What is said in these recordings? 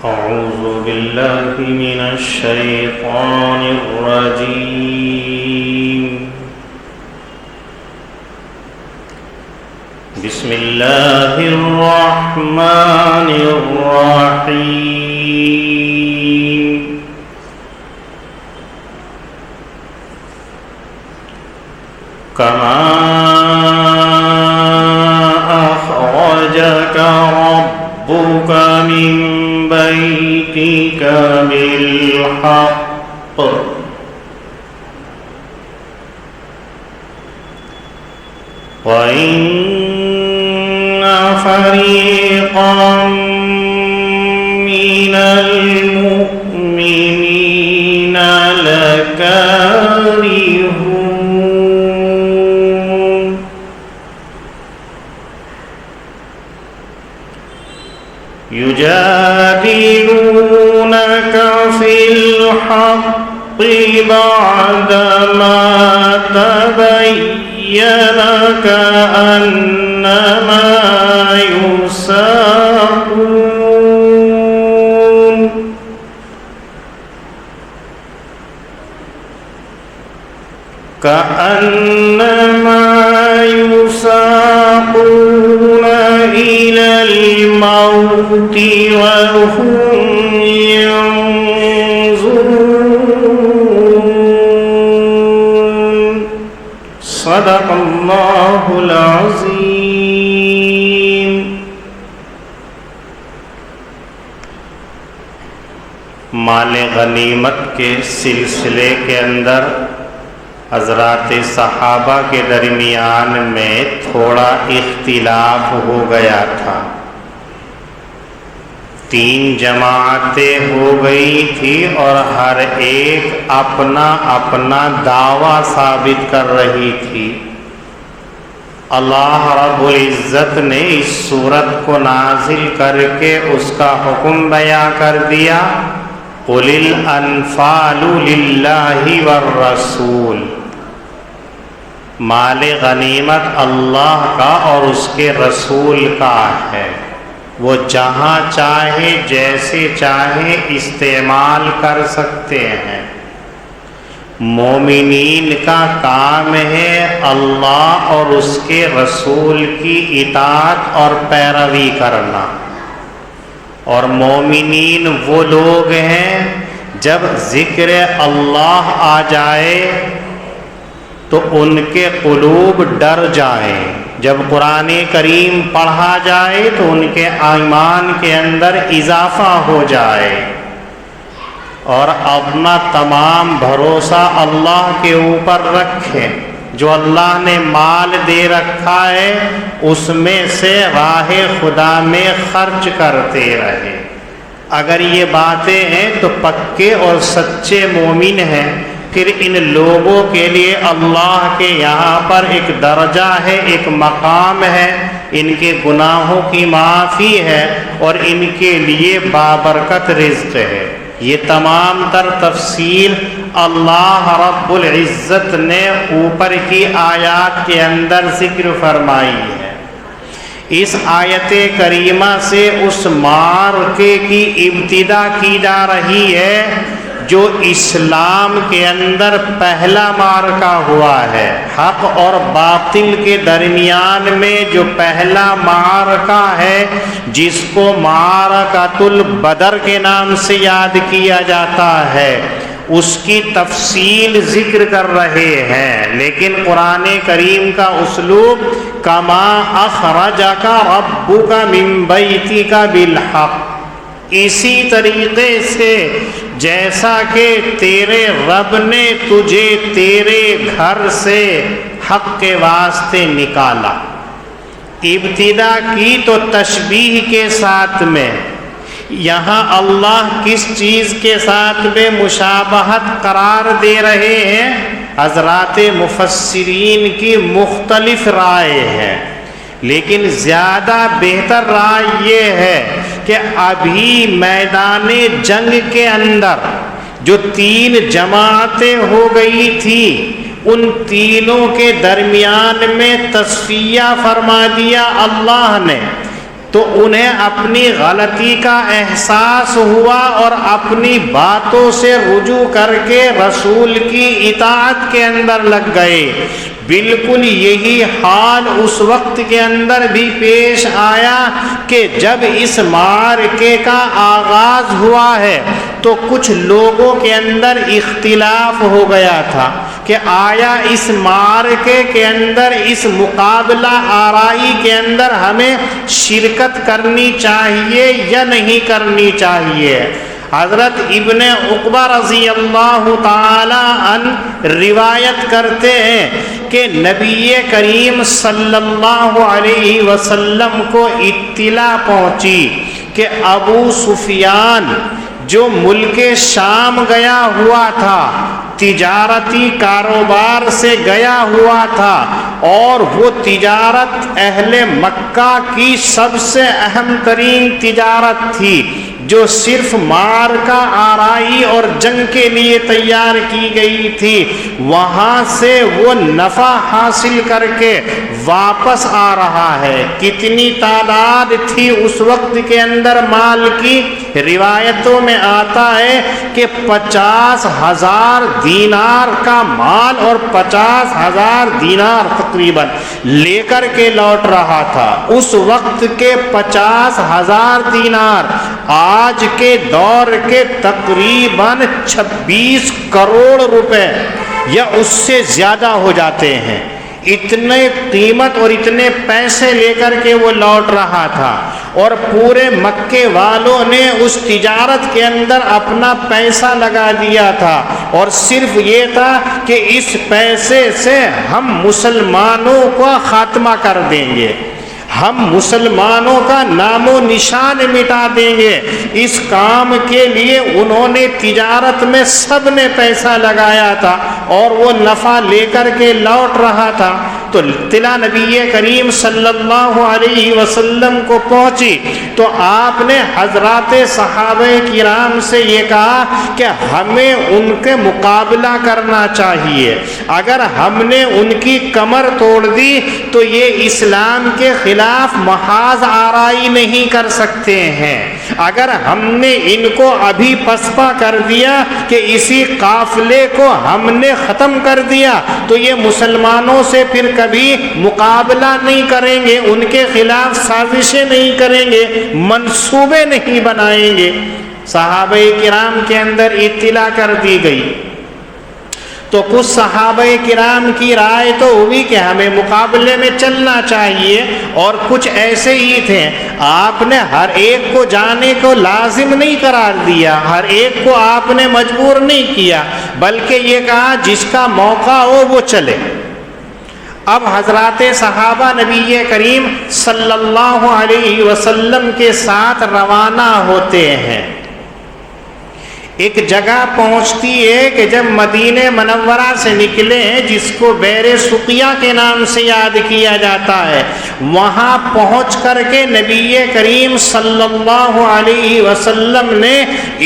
أعوذ بالله من الشيطان الرجيم. بسم الله الرحمن الرحيم. كما أخرجك ربك من بيتك بالحق وإن فريقا من المؤمنين لكارهون. يجادلونك في الحق بعدما تبين كأنما يساقون إلى الموت وهم ينظرون. صدق الله العظيم. مال غنیمت کے سلسلے کے اندر حضرات صحابہ کے درمیان میں تھوڑا اختلاف ہو گیا تھا. 3 جماعتیں ہو گئی تھی اور ہر ایک اپنا اپنا دعویٰ ثابت کر رہی تھی. اللہ رب العزت نے اس سورت کو نازل کر کے اس کا حکم بیان کر دیا. قُلِ الْأَنْفَالُ لِلَّهِ وَالرَّسُولِ. مال غنیمت اللہ کا اور اس کے رسول کا ہے. وہ جہاں چاہے جیسے چاہے استعمال کر سکتے ہیں. مومنین کا کام ہے اللہ اور اس کے رسول کی اطاعت اور پیروی کرنا. اور مومنین وہ لوگ ہیں جب ذکر اللہ آ جائے تو ان کے قلوب ڈر جائیں. جب قرآن کریم پڑھا جائے تو ان کے ایمان کے اندر اضافہ ہو جائے اور اپنا تمام بھروسہ اللہ کے اوپر رکھیں. جو اللہ نے مال دے رکھا ہے اس میں سے راہ خدا میں خرچ کرتے رہے. اگر یہ باتیں ہیں تو پکے اور سچے مومن ہیں. پھر ان لوگوں کے لیے اللہ کے یہاں پر ایک درجہ ہے، ایک مقام ہے. ان کے گناہوں کی معافی ہے اور ان کے لیے بابرکت رزق ہے. یہ تمام تر تفصیل اللہ رب العزت نے اوپر کی آیات کے اندر ذکر فرمائی ہے. اس آیت کریمہ سے اس معرکے کی ابتدا کی جا رہی ہے جو اسلام کے اندر پہلا معرکہ ہوا ہے. حق اور باطل کے درمیان میں جو پہلا معرکہ ہے جس کو معرکۃ البدر کے نام سے یاد کیا جاتا ہے، اس کی تفصیل ذکر کر رہے ہیں. لیکن قرآن کریم کا اسلوب کما اخرجک ربک من بیتک بالحق، اسی طریقے سے جیسا کہ تیرے رب نے تجھے تیرے گھر سے حق کے واسطے نکالا. ابتدا کی تو تشبیہ کے ساتھ میں. یہاں اللہ کس چیز کے ساتھ میں مشابہت قرار دے رہے ہیں؟ حضرات مفسرین کی مختلف رائے ہیں، لیکن زیادہ بہتر رائے یہ ہے کہ ابھی میدان جنگ کے اندر جو 3 جماعتیں ہو گئی تھی ان تینوں کے درمیان میں تصفیہ فرما دیا اللہ نے تو انہیں اپنی غلطی کا احساس ہوا اور اپنی باتوں سے رجوع کر کے رسول کی اطاعت کے اندر لگ گئے۔ بالکل یہی حال اس وقت کے اندر بھی پیش آیا کہ جب اس معرکے کا آغاز ہوا ہے تو کچھ لوگوں کے اندر اختلاف ہو گیا تھا کہ آیا اس معرکے کے اندر، اس مقابلہ آرائی کے اندر ہمیں شرکت کرنی چاہیے یا نہیں کرنی چاہیے۔ حضرت ابن عقبہ رضی اللہ تعالی عنہ روایت کرتے ہیں کہ نبی کریم صلی اللہ علیہ وسلم کو اطلاع پہنچی کہ ابو سفیان جو ملک شام گیا ہوا تھا، تجارتی کاروبار سے گیا ہوا تھا، اور وہ تجارت اہل مکہ کی سب سے اہم ترین تجارت تھی جو صرف معرکہ آرائی اور جنگ کے لیے تیار کی گئی تھی۔ وہاں سے وہ نفع حاصل کر کے واپس آ رہا ہے۔ کتنی تعداد تھی اس وقت کے اندر مال کی؟ روایتوں میں آتا ہے کہ 50,000 دینار کا مال اور 50,000 دینار تقریباً لے کر کے لوٹ رہا تھا۔ اس وقت کے 50,000 دینار آج کے دور کے تقریباً 26 کروڑ روپے یا اس سے زیادہ ہو جاتے ہیں۔ اتنے قیمت اور اتنے پیسے لے کر کے وہ لوٹ رہا تھا، اور پورے مکے والوں نے اس تجارت کے اندر اپنا پیسہ لگا دیا تھا، اور صرف یہ تھا کہ اس پیسے سے ہم مسلمانوں کا خاتمہ کر دیں گے، ہم مسلمانوں کا نام و نشان مٹا دیں گے۔ اس کام کے لیے انہوں نے تجارت میں سب نے پیسہ لگایا تھا اور وہ نفع لے کر کے لوٹ رہا تھا۔ تو اطلاع نبی کریم صلی اللہ علیہ وسلم کو پہنچی تو آپ نے حضرات صحابہ کرام سے یہ کہا کہ ہمیں ان کے مقابلہ کرنا چاہیے، اگر ہم نے ان کی کمر توڑ دی تو یہ اسلام کے خلاف محاذ آرائی نہیں کر سکتے ہیں، اگر ہم نے ان کو ابھی پسپا کر دیا کہ اسی قافلے کو ہم نے ختم کر دیا تو یہ مسلمانوں سے پھر کبھی مقابلہ نہیں کریں گے، ان کے خلاف سازشیں نہیں کریں گے، منصوبے نہیں بنائیں گے۔ صحابہ کرام کے اندر اطلاع کر دی گئی تو کچھ صحابہ کرام کی رائے تو ہوئی کہ ہمیں مقابلے میں چلنا چاہیے، اور کچھ ایسے ہی تھے۔ آپ نے ہر ایک کو جانے کو لازم نہیں قرار دیا، ہر ایک کو آپ نے مجبور نہیں کیا، بلکہ یہ کہا جس کا موقع ہو وہ چلے۔ اب حضرات صحابہ نبی کریم صلی اللہ علیہ وسلم کے ساتھ روانہ ہوتے ہیں۔ ایک جگہ پہنچتی ہے کہ جب مدینہ منورہ سے نکلے ہیں، جس کو بئر سقیہ کے نام سے یاد کیا جاتا ہے، وہاں پہنچ کر کے نبی کریم صلی اللہ علیہ وسلم نے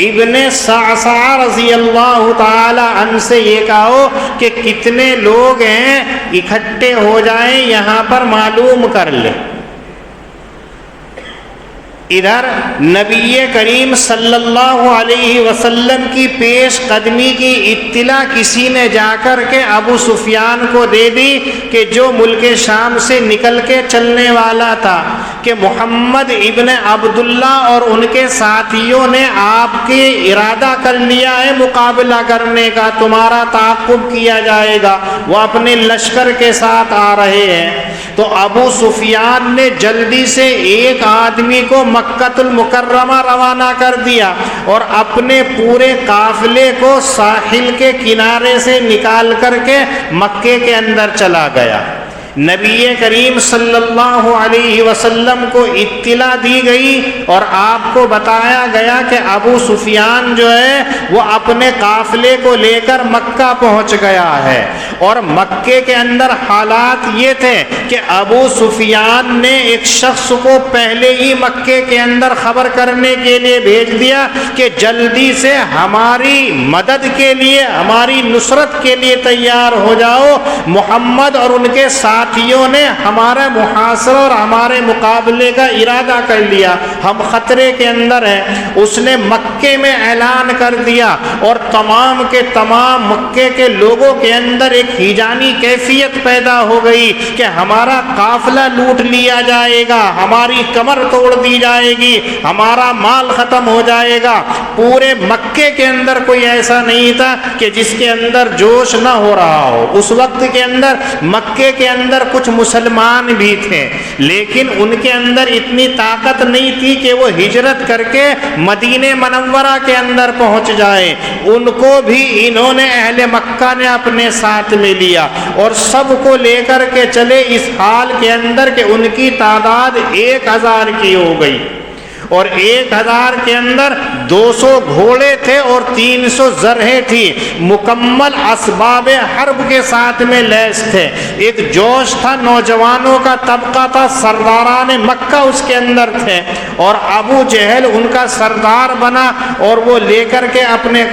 ابن صعصع رضی اللہ تعالی عنہ سے یہ کہا کہ کتنے لوگ ہیں، اکٹھے ہو جائیں، یہاں پر معلوم کر لیں۔ ادھر نبی کریم صلی اللہ علیہ وسلم کی پیش قدمی کی اطلاع کسی نے جا کر کے ابو سفیان کو دے دی کہ جو ملک شام سے نکل کے چلنے والا تھا، کہ محمد ابن عبداللہ اور ان کے ساتھیوں نے آپ کے ارادہ کر لیا ہے مقابلہ کرنے کا، تمہارا تعاقب کیا جائے گا، وہ اپنے لشکر کے ساتھ آ رہے ہیں۔ تو ابو سفیان نے جلدی سے ایک آدمی کو مکہ المکرمہ روانہ کر دیا اور اپنے پورے قافلے کو ساحل کے کنارے سے نکال کر کے مکے کے اندر چلا گیا۔ نبی کریم صلی اللہ علیہ وسلم کو اطلاع دی گئی اور آپ کو بتایا گیا کہ ابو سفیان جو ہے وہ اپنے قافلے کو لے کر مکہ پہنچ گیا ہے، اور مکے کے اندر حالات یہ تھے کہ ابو سفیان نے ایک شخص کو پہلے ہی مکے کے اندر خبر کرنے کے لیے بھیج دیا کہ جلدی سے ہماری مدد کے لیے، ہماری نصرت کے لیے تیار ہو جاؤ، محمد اور ان کے ساتھ ساتھیوں نے ہمارا محاصرہ اور ہمارے مقابلے کا ارادہ کر لیا، ہم خطرے کے اندر ہیں۔ اس نے مکے میں اعلان کر دیا اور تمام کے تمام مکے کے لوگوں کے اندر ایک ہیجانی کیفیت پیدا ہو گئی کہ ہمارا قافلہ لوٹ لیا جائے گا، ہماری کمر توڑ دی جائے گی، ہمارا مال ختم ہو جائے گا۔ پورے مکے کے اندر کوئی ایسا نہیں تھا کہ جس کے اندر جوش نہ ہو رہا ہو۔ اس وقت کے اندر مکے کے اندر کچھ مسلمان بھی تھے، لیکن ان کے اندر اتنی طاقت نہیں تھی کہ وہ ہجرت کر کے مدینہ منورہ کے اندر پہنچ جائیں۔ ان کو بھی انہوں نے اہل مکہ نے اپنے ساتھ میں لیا اور سب کو لے کر کے چلے، اس حال کے اندر کہ ان کی تعداد 1000 کی ہو گئی، اور 1000 کے اندر 200 گھوڑے تھے اور 300 زرہیں تھی، مکمل اسباب حرب کے ساتھ میں لیس تھے۔ ایک جوش تھا، نوجوانوں کا طبقہ تھا، سرداران مکہ اس کے اندر تھے، اور ابو جہل ان کا سردار بنا اور وہ لے کر کے اپنے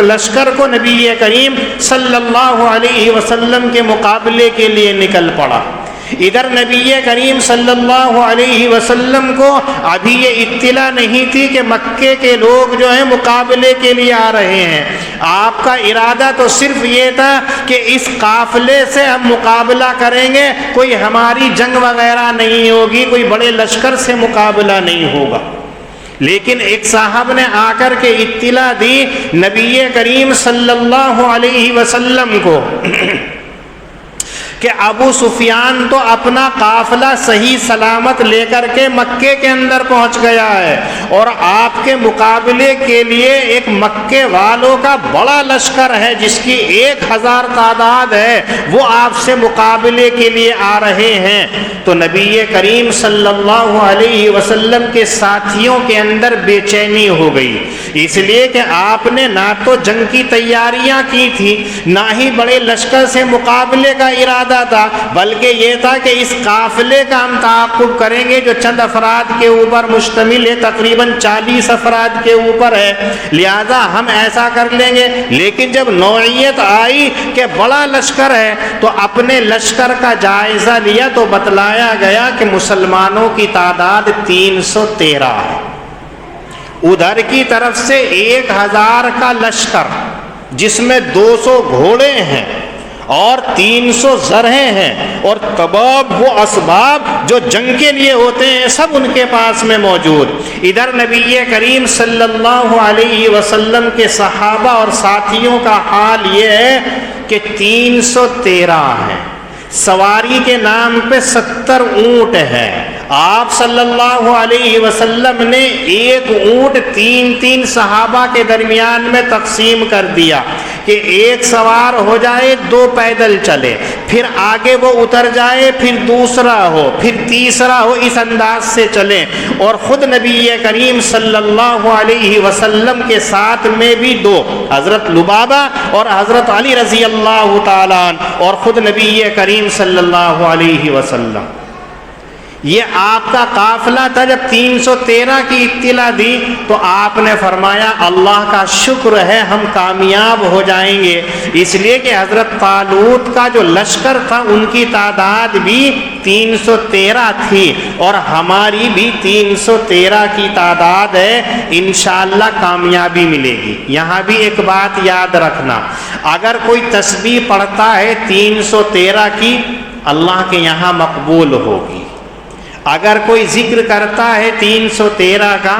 لشکر کو نبی کریم صلی اللہ علیہ وسلم کے مقابلے کے لیے نکل پڑا۔ ادھر نبی کریم صلی اللہ علیہ وسلم کو ابھی یہ اطلاع نہیں تھی کہ مکے کے لوگ جو ہیں مقابلے کے لیے آ رہے ہیں۔ آپ کا ارادہ تو صرف یہ تھا کہ اس قافلے سے ہم مقابلہ کریں گے، کوئی ہماری جنگ وغیرہ نہیں ہوگی، کوئی بڑے لشکر سے مقابلہ نہیں ہوگا۔ لیکن ایک صاحب نے آ کر کے اطلاع دی نبی کریم صلی اللہ علیہ وسلم کو کہ ابو سفیان تو اپنا قافلہ صحیح سلامت لے کر کے مکے کے اندر پہنچ گیا ہے، اور آپ کے مقابلے کے لیے ایک مکے والوں کا بڑا لشکر ہے جس کی 1000 تعداد ہے، وہ آپ سے مقابلے کے لیے آ رہے ہیں۔ تو نبی کریم صلی اللہ علیہ وسلم کے ساتھیوں کے اندر بے چینی ہو گئی، اس لیے کہ آپ نے نہ تو جنگ کی تیاریاں کی تھی، نہ ہی بڑے لشکر سے مقابلے کا ارادہ تھا، بلکہ یہ تھا کہ اس قافلے کا ہم تعاقب کریں گے جو چند افراد کے اوپر مشتمل ہے، تقریباً 40 افراد کے اوپر ہے، لہذا ہم ایسا کر لیں گے۔ لیکن جب نوعیت آئی کہ بڑا لشکر ہے تو اپنے لشکر کا جائزہ لیا تو بتلایا گیا کہ مسلمانوں کی تعداد 313 ہے، ادھر کی طرف سے 1000 کا لشکر جس میں 200 گھوڑے ہیں اور 300 زرہیں ہیں، اور تمام وہ اسباب جو جنگ کے لیے ہوتے ہیں سب ان کے پاس میں موجود۔ ادھر نبی کریم صلی اللہ علیہ وسلم کے صحابہ اور ساتھیوں کا حال یہ ہے کہ 313 ہیں، سواری کے نام پہ 70 اونٹ ہیں۔ آپ صلی اللہ علیہ وسلم نے ایک اونٹ 3 صحابہ کے درمیان میں تقسیم کر دیا کہ ایک سوار ہو جائے، 2 پیدل چلے، پھر آگے وہ اتر جائے، پھر دوسرا ہو، پھر تیسرا ہو، اس انداز سے چلیں۔ اور خود نبی کریم صلی اللہ علیہ وسلم کے ساتھ میں بھی 2، حضرت لبابہ اور حضرت علی رضی اللہ تعالیٰ عنہ، اور خود نبی کریم صلی اللہ علیہ وسلم۔ یہ آپ کا قافلہ تھا۔ جب 313 کی اطلاع دی تو آپ نے فرمایا اللہ کا شکر ہے ہم کامیاب ہو جائیں گے، اس لیے کہ حضرت طالوت کا جو لشکر تھا ان کی تعداد بھی 313 تھی اور ہماری بھی 313 کی تعداد ہے، انشاءاللہ کامیابی ملے گی۔ یہاں بھی ایک بات یاد رکھنا، اگر کوئی تسبیح پڑھتا ہے 313 کی، اللہ کے یہاں مقبول ہوگی۔ اگر کوئی ذکر کرتا ہے 313 کا،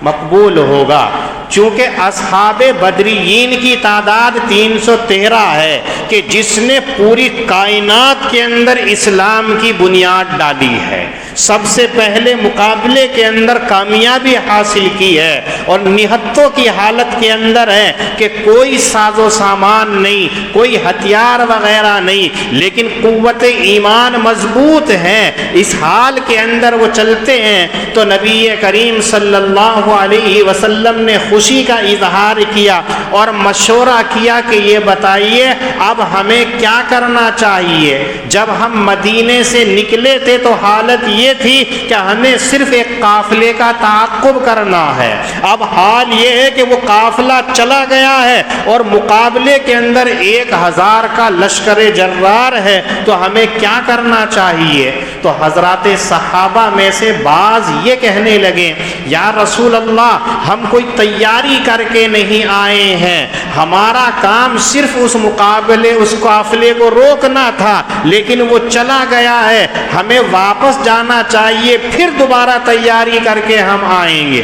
مقبول ہوگا، چونکہ اصحاب بدریین کی تعداد 313 ہے کہ جس نے پوری کائنات کے اندر اسلام کی بنیاد ڈالی ہے، سب سے پہلے مقابلے کے اندر کامیابی حاصل کی ہے، اور نہتوں کی حالت کے اندر ہے کہ کوئی ساز و سامان نہیں، کوئی ہتھیار وغیرہ نہیں، لیکن قوت ایمان مضبوط ہے، اس حال کے اندر وہ چلتے ہیں۔ تو نبی کریم صلی اللہ علیہ وسلم نے خوشی کا اظہار کیا اور مشورہ کیا کہ یہ بتائیے اب ہمیں کیا کرنا چاہیے۔ جب ہم مدینے سے نکلے تھے تو حالت یہ تھی کہ ہمیں صرف ایک قافلے کا تعاقب کرنا ہے۔ اب حال یہ ہے کہ وہ قافلہ چلا گیا ہے اور مقابلے کے اندر 1000 کا لشکر جرار ہے، تو ہمیں کیا کرنا چاہیے؟ تو حضرات صحابہ میں سے بعض یہ کہنے لگے، یا رسول اللہ، ہم کوئی تیاری کر کے نہیں آئے ہیں، ہمارا کام صرف اس مقابلے، اس قافلے کو روکنا تھا، لیکن وہ چلا گیا ہے، ہمیں واپس جانا چاہیے، پھر دوبارہ تیاری کر کے ہم آئیں گے۔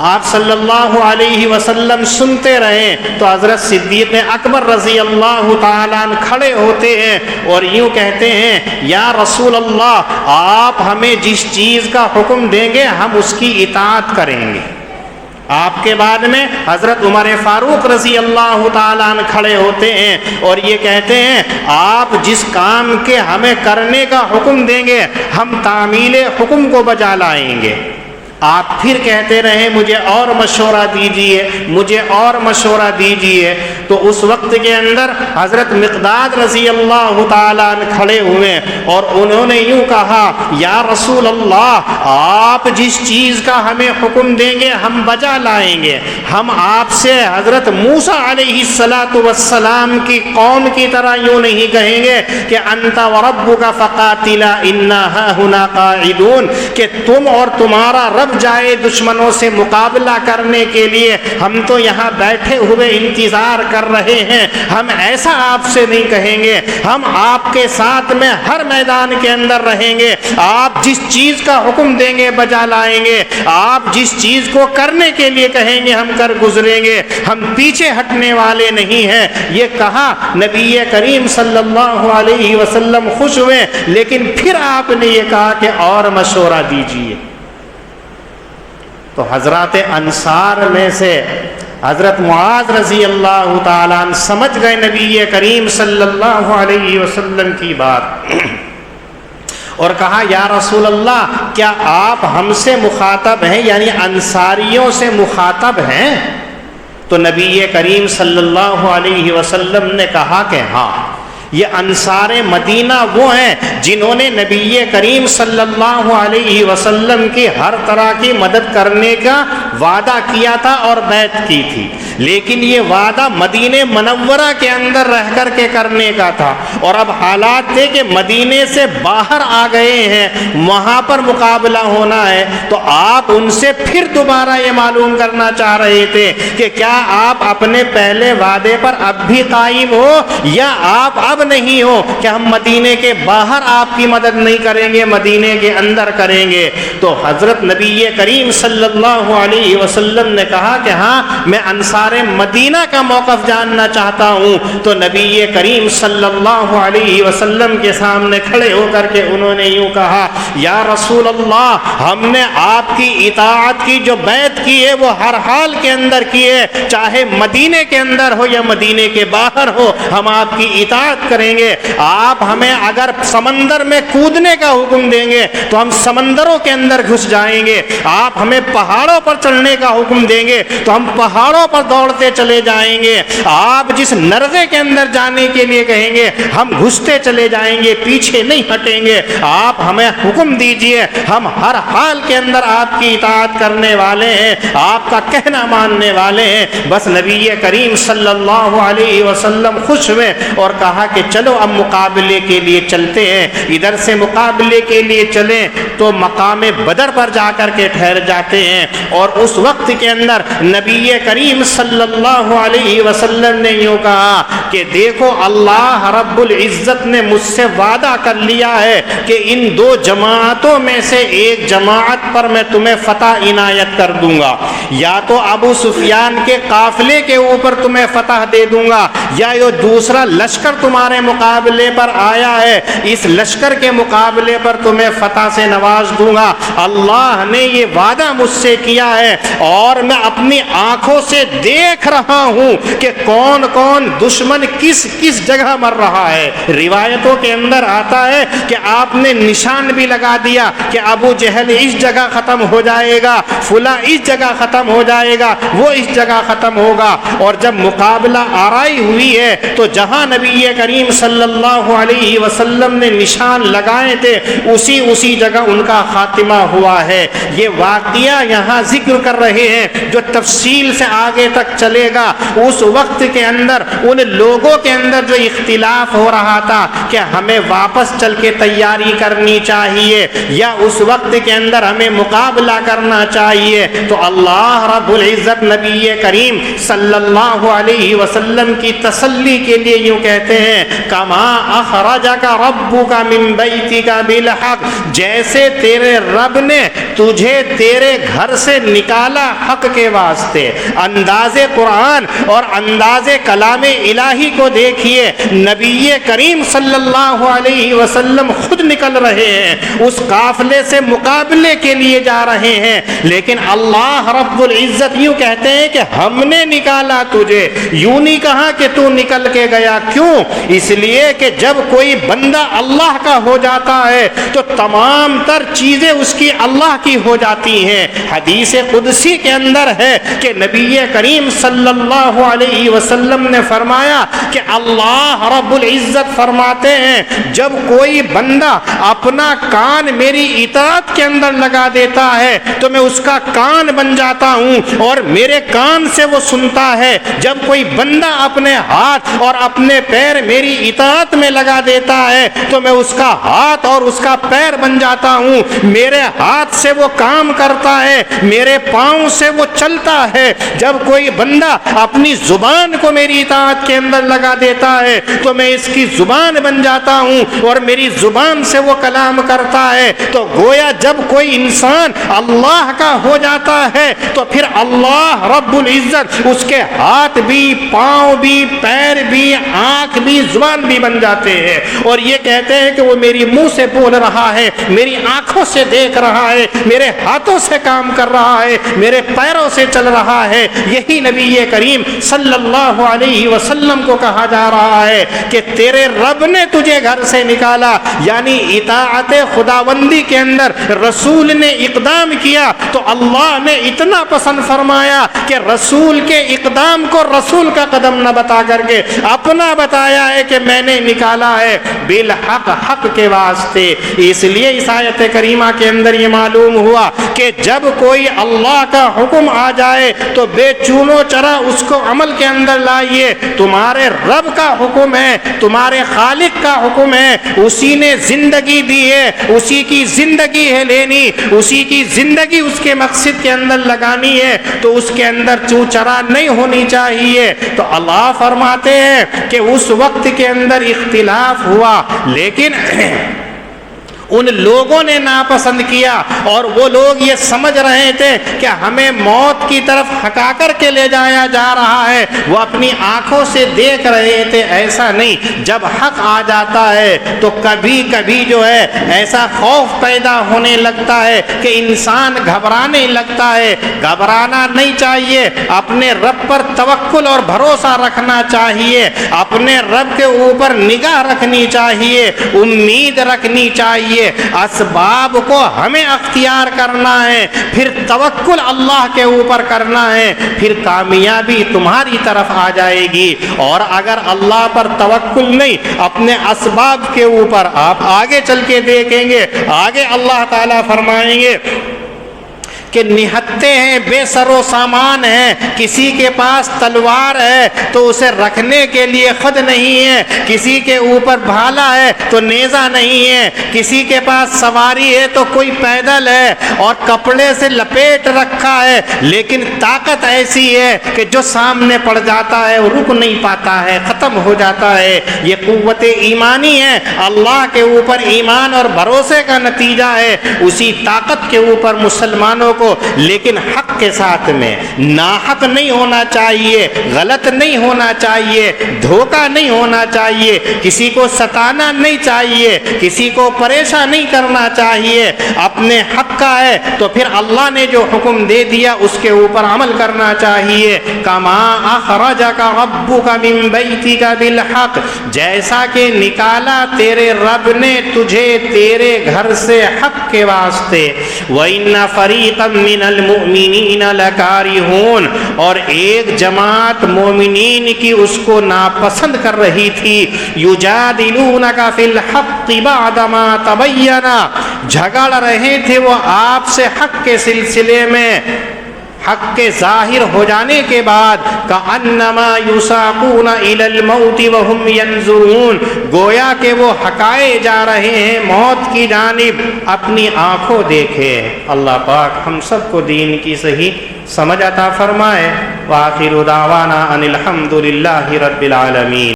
آپ صلی اللہ علیہ وسلم سنتے رہے تو حضرت صدیق اکبر رضی اللہ تعالیٰ عنہ کھڑے ہوتے ہیں اور یوں کہتے ہیں، یا رسول اللہ، آپ ہمیں جس چیز کا حکم دیں گے ہم اس کی اطاعت کریں گے۔ آپ کے بعد میں حضرت عمر فاروق رضی اللہ تعالیٰ عنہ کھڑے ہوتے ہیں اور یہ کہتے ہیں، آپ جس کام کے ہمیں کرنے کا حکم دیں گے ہم تعمیل حکم کو بجا لائیں گے۔ آپ پھر کہتے رہے، مجھے اور مشورہ دیجئے، مجھے اور مشورہ دیجئے۔ تو اس وقت کے اندر حضرت مقداد رضی اللہ تعالیٰ عنہ کھڑے ہوئے اور انہوں نے یوں کہا، یا رسول اللہ، آپ جس چیز کا ہمیں حکم دیں گے ہم بجا لائیں گے۔ ہم آپ سے حضرت موسیٰ علیہ السلام کی قوم کی طرح یوں نہیں کہیں گے کہ انت وربک فقاتلا انا ہاہنا قاعدون، کہ تم اور تمہارا رب جائے دشمنوں سے مقابلہ کرنے کے لیے، ہم تو یہاں بیٹھے ہوئے انتظار کر رہے ہیں۔ ہم ایسا آپ سے نہیں کہیں گے، ہم آپ کے ساتھ میں ہر میدان کے اندر رہیں گے، آپ جس چیز کا حکم دیں گے بجا لائیں گے، آپ جس چیز کو کرنے کے لیے کہیں گے ہم کر گزریں گے، ہم پیچھے ہٹنے والے نہیں ہیں۔ یہ کہا نبی کریم صلی اللہ علیہ وسلم خوش ہوئے، لیکن پھر آپ نے یہ کہا کہ اور مشورہ دیجیے۔ تو حضرات انصار میں سے حضرت معاذ رضی اللہ تعالیٰ عنہ سمجھ گئے نبی کریم صلی اللہ علیہ وسلم کی بات اور کہا، یا رسول اللہ، کیا آپ ہم سے مخاطب ہیں، یعنی انصاریوں سے مخاطب ہیں؟ تو نبی کریم صلی اللہ علیہ وسلم نے کہا کہ ہاں، یہ انصار مدینہ وہ ہیں جنہوں نے نبی کریم صلی اللہ علیہ وسلم کی ہر طرح کی مدد کرنے کا وعدہ کیا تھا اور بیعت کی تھی، لیکن یہ وعدہ مدینہ منورہ کے اندر رہ کر کے کرنے کا تھا، اور اب حالات تھے کہ مدینے سے باہر آ گئے ہیں، وہاں پر مقابلہ ہونا ہے۔ تو آپ ان سے پھر دوبارہ یہ معلوم کرنا چاہ رہے تھے کہ کیا آپ اپنے پہلے وعدے پر اب بھی قائم ہو، یا آپ اب نہیں ہو کہ ہم مدینے کے باہر آپ کی مدد نہیں کریں گے، مدینے کے اندر کریں گے۔ تو حضرت نبی کریم صلی اللہ علیہ وسلم نے کہا کہ ہاں، میں انصار مدینہ کا موقف جاننا چاہتا ہوں۔ تو نبی کریم صلی اللہ علیہ وسلم کے سامنے کھڑے ہو کر کے انہوں نے یوں کہا، یا رسول اللہ، ہم نے آپ کی اطاعت کی جو بیعت کی ہے وہ ہر حال کے اندر کی ہے، چاہے مدینے کے اندر ہو یا مدینے کے باہر ہو، ہم آپ کی اطاعت کریں گے۔ آپ ہمیں اگر سمندر میں کودنے کا حکم دیں گے تو ہم سمندروں کے اندر گھس جائیں گے، آپ ہمیں پہاڑوں پر چڑھنے کا حکم دیں گے تو ہم پہاڑوں پر دوڑتے چلے جائیں گے، آپ جس نرغے کے اندر جانے کے لیے کہیں گے ہم گھستے چلے جائیں گے، پیچھے نہیں ہٹیں گے۔ آپ ہمیں حکم دیجئے، ہم ہر حال کے اندر آپ کی اطاعت کرنے والے ہیں، آپ کا کہنا ماننے والے ہیں۔ بس نبی کریم صلی اللہ علیہ وسلم خوش ہوئے اور کہا کہ چلو اب مقابلے کے لیے چلتے ہیں۔ ادھر سے مقابلے کے لیے چلیں تو مقام بدر پر جا کر کے ٹھہر جاتے ہیں، اور اس وقت کے اندر نبی کریم صلی اللہ علیہ وسلم نے یوں کہا کہ دیکھو، اللہ رب العزت نے مجھ سے وعدہ کر لیا ہے کہ ان دو جماعتوں میں سے ایک جماعت پر میں تمہیں فتح عنایت کر دوں گا، یا تو ابو سفیان کے قافلے کے اوپر تمہیں فتح دے دوں گا، یا یہ دوسرا لشکر تمہارے مقابلے پر آیا ہے، اس لشکر کے مقابلے پر تمہیں فتح سے نواز دوں گا۔ اللہ نے یہ وعدہ مجھ سے کیا ہے ہے اور میں اپنی آنکھوں سے دیکھ رہا ہوں کہ کون کون دشمن کس کس جگہ مر رہا ہے۔ روایتوں کے اندر آتا ہے کہ آپ نے نشان بھی لگا دیا کہ ابو جہل اس جگہ ختم ہو جائے گا، فلاں اس جگہ ختم ہو جائے گا، وہ اس جگہ ختم ہوگا۔ اور جب مقابلہ آرائی ہوئی ہے تو جہاں نبی کریم صلی اللہ علیہ وسلم نے نشان لگائے تھے اسی جگہ ان کا خاتمہ ہوا ہے۔ یہ واقعہ یہاں ذکر کر رہے ہیں جو تفصیل سے آگے تک چلے گا۔ اس وقت کے اندر ان لوگوں کے اندر جو اختلاف ہو رہا تھا کہ ہمیں واپس چل کے تیاری کرنی چاہیے یا اس وقت کے اندر ہمیں مقابلہ کرنا چاہیے، تو اللہ رب العزت نبی کریم صلی اللہ علیہ وسلم کی تسلی کے لیے یوں کہتے ہیں کما اخرجک ربک من بیتک بالحق، جیسے تیرے رب نے تجھے تیرے گھر سے نکالا حق کے واسطے۔ انداز قرآن اور انداز کلام الہی کو دیکھیے، نبی کریم صلی اللہ علیہ وسلم خود نکل رہے ہیں، اس قافلے سے مقابلے کے لیے جا رہے ہیں، لیکن اللہ رب العزت یوں کہتے ہیں کہ ہم نے نکالا تجھے، یوں نہیں کہا کہ تو نکل کے گیا۔ کیوں؟ اس لیے کہ جب کوئی بندہ اللہ کا ہو جاتا ہے تو تمام تر چیزیں اس کی اللہ کی ہو جاتی ہیں۔ حدیث قدسی کے اندر ہے کہ نبی کریم صلی اللہ علیہ وسلم نے فرمایا کہ اللہ رب العزت فرماتے ہیں جب کوئی بندہ اپنا کان میری اطاعت کے اندر لگا دیتا ہے تو میں اس کا کان بن جاتا ہوں اور میرے کان سے وہ سنتا ہے۔ جب کوئی بندہ اپنے ہاتھ اور اپنے پیر میری اطاعت میں لگا دیتا ہے تو میں اس کا ہاتھ اور اس کا پیر بن جاتا ہوں۔ میرے ہاتھ سے وہ کام کرتا ہے، میرے پاؤں سے وہ چلتا ہے۔ جب کوئی بندہ اپنی زبان کو میری اطاعت کے اندر لگا دیتا ہے تو میں اس کی زبان بن جاتا ہوں اور میری زبان سے وہ کلام کرتا ہے۔ تو گویا جب کوئی انسان اللہ کا ہو جاتا ہے تو پھر اللہ رب العزت اس کے ہاتھ بھی، پاؤں بھی، پیر بھی، آنکھ بھی، زبان بھی بن جاتے ہیں، اور یہ کہتے ہیں کہ وہ میری منہ سے بول رہا ہے، میری آنکھوں سے دیکھ رہا ہے، میرے ہاتھوں سے کام کر رہا ہے، میرے پیروں سے چل رہا ہے۔ یہی نبی کریم صلی اللہ علیہ وسلم کو کہا جا رہا ہے کہ تیرے رب نے تجھے گھر سے نکالا، یعنی اطاعت خداوندی کے اندر رسول نے اقدام کیا تو اللہ نے اتنا پسند فرمایا کہ رسول کے اقدام کو رسول کا قدم نہ بتا کر کے اپنا بتایا ہے کہ میں نے نکالا ہے بالحق، حق کے واسطے۔ اس لیے اس آیت کریمہ کے اندر یہ معلوم ہوا کہ جب کوئی اللہ کا حکم آ جائے تو بے چونو چرا اس کو عمل کے اندر لائیے۔ تمہارے رب کا حکم ہے، تمہارے خالق کا حکم ہے، اسی نے زندگی دی ہے، اسی کی زندگی ہے لینی، اسی کی زندگی اس کے مقصد کے اندر لگانی ہے، تو اس کے اندر چوں چرا نہیں ہونی چاہیے۔ تو اللہ فرماتے ہیں کہ اس وقت کے اندر اختلاف ہوا، لیکن ان لوگوں نے ناپسند کیا اور وہ لوگ یہ سمجھ رہے تھے کہ ہمیں موت کی طرف ہکا کر کے لے جایا جا رہا ہے، وہ اپنی آنکھوں سے دیکھ رہے تھے۔ ایسا نہیں، جب حق آ جاتا ہے تو کبھی کبھی جو ہے ایسا خوف پیدا ہونے لگتا ہے کہ انسان گھبرانے لگتا ہے۔ گھبرانا نہیں چاہیے، اپنے رب پر توکل اور بھروسہ رکھنا چاہیے، اپنے رب کے اوپر نگاہ رکھنی چاہیے، امید رکھنی چاہیے۔ اسباب کو ہمیں اختیار کرنا ہے، پھر توکل اللہ کے اوپر کرنا ہے، پھر کامیابی تمہاری طرف آ جائے گی۔ اور اگر اللہ پر توکل نہیں، اپنے اسباب کے اوپر، آپ آگے چل کے دیکھیں گے، آگے اللہ تعالیٰ فرمائیں گے کہ نہتے ہیں، بے سر و سامان ہیں، کسی کے پاس تلوار ہے تو اسے رکھنے کے لیے خود نہیں ہے، کسی کے اوپر بھالا ہے تو نیزہ نہیں ہے، کسی کے پاس سواری ہے تو کوئی پیدل ہے اور کپڑے سے لپیٹ رکھا ہے، لیکن طاقت ایسی ہے کہ جو سامنے پڑ جاتا ہے وہ رک نہیں پاتا ہے، ختم ہو جاتا ہے۔ یہ قوت ایمانی ہے، اللہ کے اوپر ایمان اور بھروسے کا نتیجہ ہے۔ اسی طاقت کے اوپر مسلمانوں کو، لیکن حق کے ساتھ میں، ناحق نہیں ہونا چاہیے، غلط نہیں ہونا چاہیے، دھوکہ نہیں ہونا چاہیے، کسی کو ستانا نہیں چاہیے، کسی کو پریشان نہیں کرنا چاہیے۔ اپنے حق کا ہے تو پھر اللہ نے جو حکم دے دیا اس کے اوپر عمل کرنا چاہیے۔ کما اخرجک ربک من بیتک بالحق، جیسا کہ نکالا تیرے رب نے تجھے تیرے گھر سے حق کے واسطے۔ وَإِنَّ فَرِيقًا مِّنَ الْمُؤْمِنِينَ لَكَارِهُونَ، اور ایک جماعت مومنین کی اس کو ناپسند کر رہی تھی۔ يُجَادِلُونَكَ فِي الْحَقِّ بَعْدَمَا تَبَيَّنَ، جھگڑ رہے تھے وہ آپ سے حق کے سلسلے میں، حق کے ظاہر ہو جانے کے بعد۔ کأنما یساقون الی الموت وهم ینظرون، گویا کہ وہ ہکائے جا رہے ہیں موت کی جانب، اپنی آنکھوں دیکھے۔ اللہ پاک ہم سب کو دین کی صحیح سمجھ عطا فرمائے۔ وآخر دعوانا ان الحمد للہ رب العالمین۔